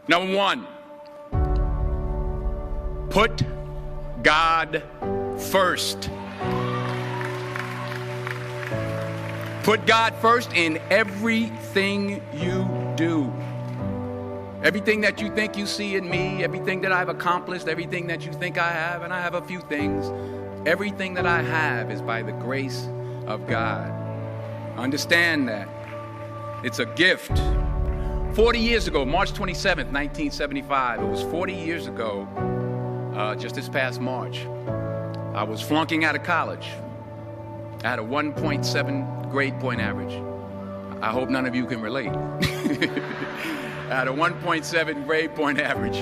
Number one, put God first. Put God first in everything you do. Everything that you think you see in me, everything that I've accomplished, everything that you think I have, and I have a few things, everything that I have is by the grace of God. Understand that. It's a gift. 40 years ago, March 27th, 1975, it was 40 years ago, just this past March, I was flunking out of college. I had a 1.7 grade point average. I hope none of you can relate. I had a 1.7 grade point average.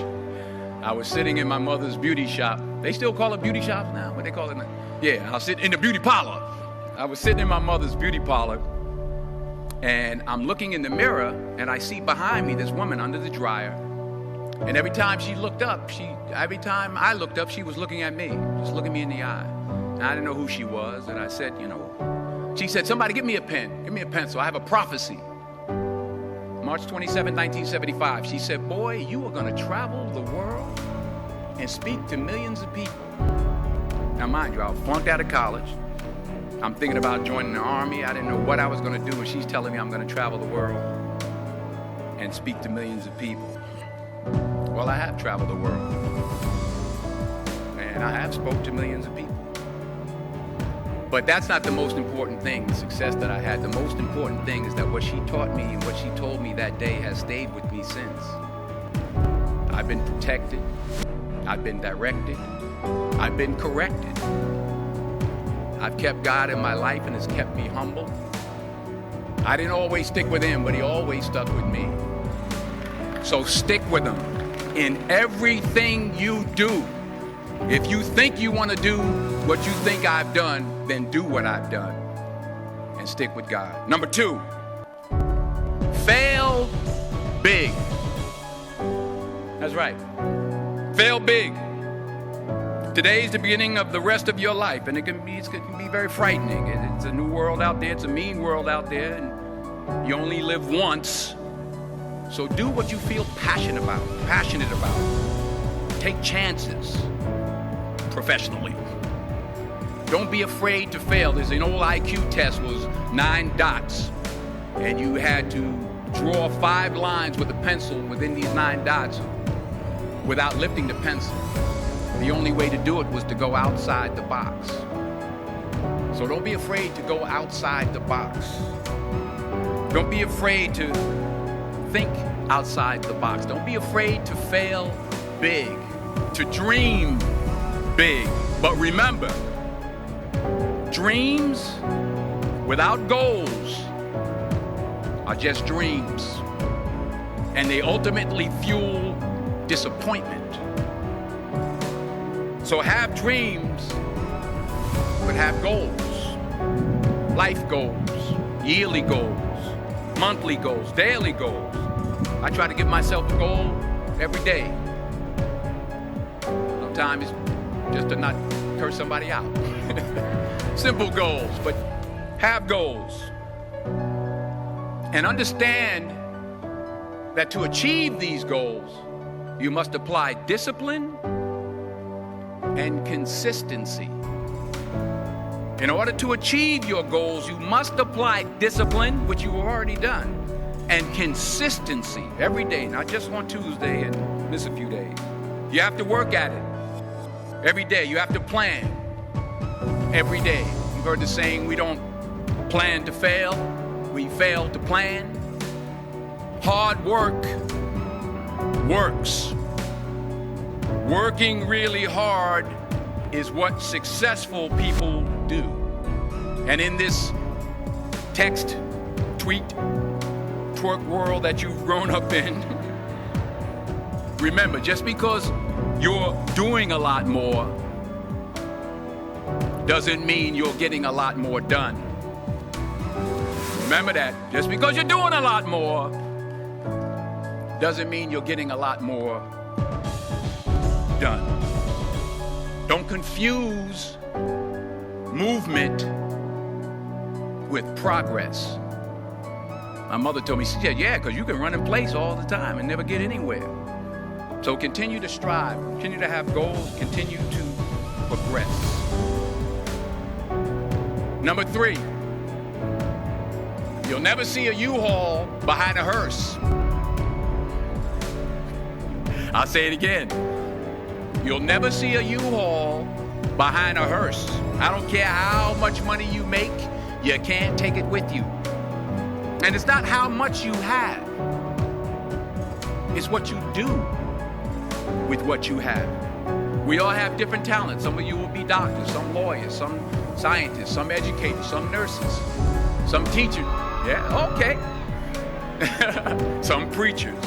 I was sitting in my mother's beauty shop. They still call it beauty shops now? What they call it now? Yeah, I was sitting in the beauty parlor. I was sitting in my mother's beauty parlor, and I'm looking in the mirror, and I see behind me this woman under the dryer. And every time she looked up, every time I looked up, she was looking at me, just looking me in the eye. And I didn't know who she was, and I said, she said, somebody give me a pen, give me a pencil, I have a prophecy. March 27, 1975, she said, boy, you are going to travel the world and speak to millions of people. Now, mind you, I was flunked out of college. I'm thinking about joining the army. I didn't know what I was going to do, and she's telling me I'm going to travel the world and speak to millions of people. Well, I have traveled the world, and I have spoke to millions of people. But that's not the most important thing, the success that I had. The most important thing is that what she taught me and what she told me that day has stayed with me since. I've been protected. I've been directed. I've been corrected. I've kept God in my life, and it's kept me humble. I didn't always stick with him, but he always stuck with me. So stick with him in everything you do. If you think you want to do what you think I've done, then do what I've done and stick with God. Number two, fail big. That's right. Fail big. Today's the beginning of the rest of your life, and it can be very frightening. It's a new world out there. It's a mean world out there, and you only live once. So do what you feel passionate about. Take chances professionally. Don't be afraid to fail. There's an old IQ test, was 9 dots, and you had to draw 5 lines with a pencil within these 9 dots without lifting the pencil. The only way to do it was to go outside the box. So don't be afraid to go outside the box. Don't be afraid to think outside the box. Don't be afraid to fail big, to dream big. But remember, dreams without goals are just dreams, and they ultimately fuel disappointment. So have dreams, but have goals. Life goals, yearly goals, monthly goals, daily goals. I try to give myself a goal every day. Sometimes it's just to not curse somebody out. Simple goals, but have goals. And understand that to achieve these goals, you must apply discipline and consistency. In order to achieve your goals, you must apply discipline, which you've already done, and consistency every day, not just on Tuesday and miss a few days. You have to work at it every day. You have to plan every day. You've heard the saying, we don't plan to fail, we fail to plan. Hard work works. Working really hard is what successful people do. And in this text, tweet, twerk world that you've grown up in, remember, just because you're doing a lot more doesn't mean you're getting a lot more done. Remember that. Just because you're doing a lot more doesn't mean you're getting a lot more done. Don't confuse movement with progress. My mother told me, she said, yeah, because you can run in place all the time and never get anywhere. So continue to strive, continue to have goals, continue to progress. Number 3, you'll never see a U-Haul behind a hearse. I'll say it again. You'll never see a U-Haul behind a hearse. I don't care how much money you make, you can't take it with you. And it's not how much you have. It's what you do with what you have. We all have different talents. Some of you will be doctors, some lawyers, some scientists, some educators, some nurses, some teachers. Yeah, okay. Some preachers.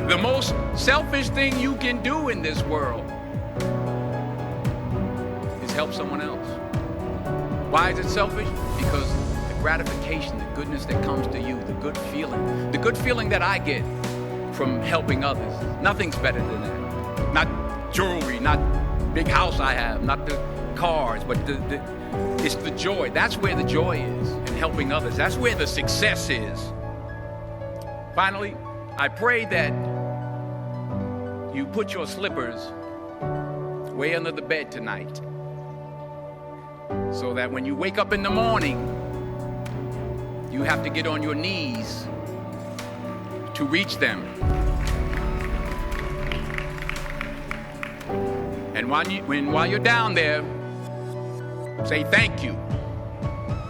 The most selfish thing you can do in this world is help someone else. Why is it selfish? Because the gratification, the goodness that comes to you, the good feeling that I get from helping others, nothing's better than that. Not jewelry, not big house I have, not the cars, but it's the joy. That's where the joy is, in helping others. That's where the success is. Finally, I pray that you put your slippers way under the bed tonight, so that when you wake up in the morning, you have to get on your knees to reach them. And while you're down there, say thank you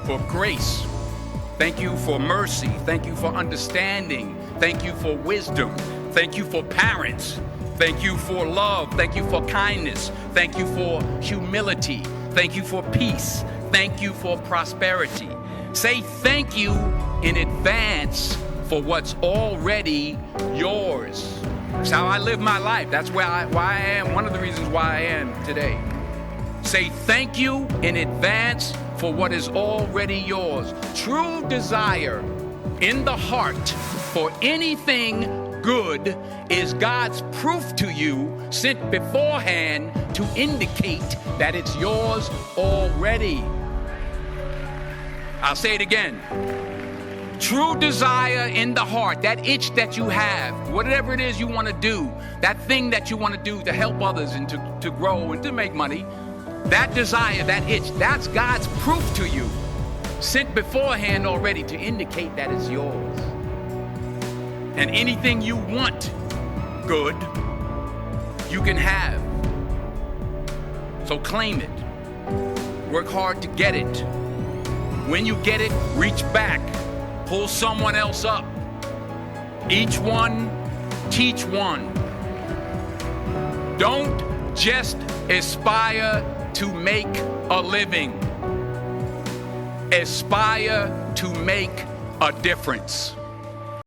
for grace. Thank you for mercy. Thank you for understanding. Thank you for wisdom. Thank you for parents. Thank you for love. Thank you for kindness. Thank you for humility. Thank you for peace. Thank you for prosperity. Say thank you in advance for what's already yours. That's how I live my life. That's why I am, one of the reasons why I am today. Say thank you in advance for what is already yours. True desire in the heart for anything good is God's proof to you, sent beforehand to indicate that it's yours already. I'll say it again. True desire in the heart, that itch that you have, whatever it is you want to do, that thing that you want to do to help others and to grow and to make money, that desire, that itch, that's God's proof to you, sent beforehand already to indicate that it's yours. And anything you want good, you can have. So claim it. Work hard to get it. When you get it, reach back. Pull someone else up. Each one, teach one. Don't just aspire to make a living. Aspire to make a difference.